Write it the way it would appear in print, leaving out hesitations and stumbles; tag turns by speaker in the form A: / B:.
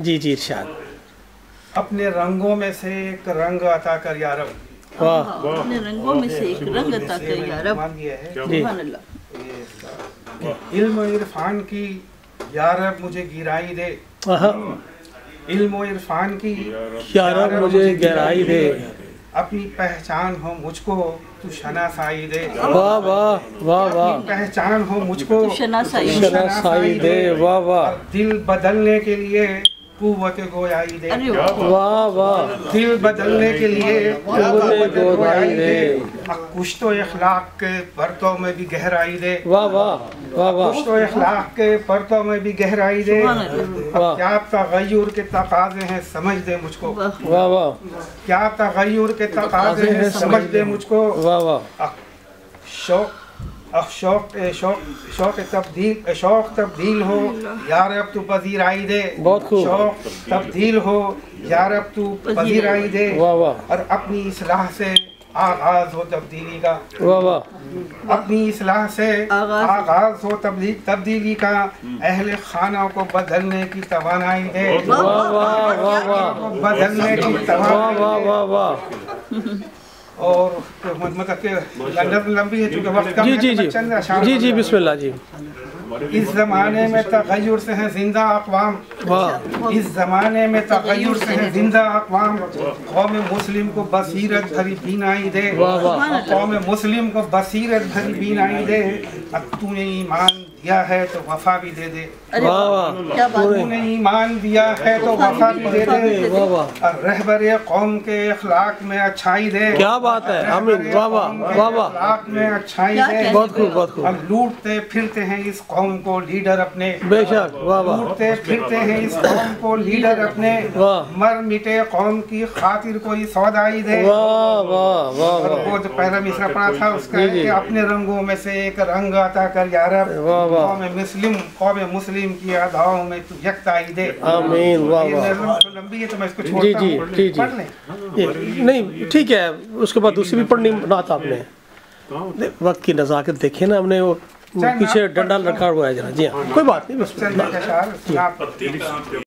A: जी जी इरशाद।
B: अपने रंगों में से एक रंग अता कर या रब।
A: वाह,
C: अपने रंगों में से एक रंग अता कर या रब। सुभान अल्लाह।
B: इल्म इरफान की या रब मुझे गिराई दे। इल्म इरफान की
A: या रब मुझे गहराई दे।
B: अपनी पहचान हो मुझको तू शनासाई दे।
A: वाह वाह वाह वाह।
B: पहचान हो मुझको
C: तू
A: शनासाई दे। वाह वाह।
B: दिल बदलने के लिए कुव्वत गोयाई दे।
A: वाह वाह।
B: दिल बदलने के लिए
A: कुव्वत गोयाई दे।
B: कुछ तो इखलाक के परतों में भी गहराई दे।
A: वाह वाह वाह वाह।
B: कुछ तो इखलाक के परतों में भी गहराई दे। क्या तगय्युर के तकाज़े हैं समझ दे मुझको।
A: वाह वाह।
B: क्या तगय्युर के तकाज़े हैं समझ दे मुझको।
A: वाह वाह।
B: शौक तब्दील हो यार अब तू पजीराई दे।
A: बहुत खूब।
B: शौक तब्दील हो यार अब तू पजीराई दे।
A: वाह वाह।
B: और अपनी इस्लाह से आगाज हो तब्दीली का।
A: वाह वाह।
B: अपनी इस्लाह से आगाज हो तब्दीली का। अहले खाना को बदलने की तवानाई दे।
A: वाह वाह वाह वाह।
B: बदलने की
A: वाह
B: तवानाई
A: वाह वाह वाह।
B: और मतलब कि लंबी है चूँकि वक्त
A: जी जी जी जी जी बिस्मिल्लाह जी।
B: इस ज़माने में तगय्युर से है जिंदा अक़वाम।
A: वाह।
B: इस ज़माने में तगय्युर से है जिंदा अक़वाम। कौम मुस्लिम को बसीरत भरी बीनाई दे।
A: वाह वाह।
B: कौम मुस्लिम को बसीरत भरी बीनाई दे। अब तूने ईमान दिया है तो वफा भी दे दे।
A: वाह वाह।
C: क्या बात है।
B: तूने ईमान दिया है तो वफा भी दे दे।
A: वाह वाह।
B: और रहबरे कौम के अखलाक में अच्छाई दे।
A: क्या बात है। आमीन। वाह वाह वाह वाह।
B: अखलाक में अच्छाई दे।
A: बहुत खूब बहुत खूब।
B: और लूटते फिरते हैं इस कौम को लीडर अपने।
A: बेशक। वाह वाह।
B: लूटते फिरते हैं इस कौम को लीडर अपने।
A: वाह।
B: मर मिटे कौम की खातिर कोई सौदाई दे।
A: वाह वाह वाह
B: और
A: वाह।
B: वो जो पहला मिसरा पढ़ा था उसका है कि अपने रंगों में से एक रंग अता कर या रब।
A: वाह वाह।
B: कौम मुस्लिम की अदाओं में तू यकताई दे।
A: आमीन। वाह वाह।
B: लंबी है तो मैं इसको
A: जी
B: छोड़ता
A: जी
B: हूँ।
A: जी जी।
B: पढ़ लें।
A: नहीं ठीक है। उसके बाद दूसरी भी पढ़नी ना था आपने। वक्त की नज़ाकत देखे ना हमने। वो पीछे डंडा रखा हुआ है जरा। जी हाँ कोई बात नहीं।
B: चंद के अशार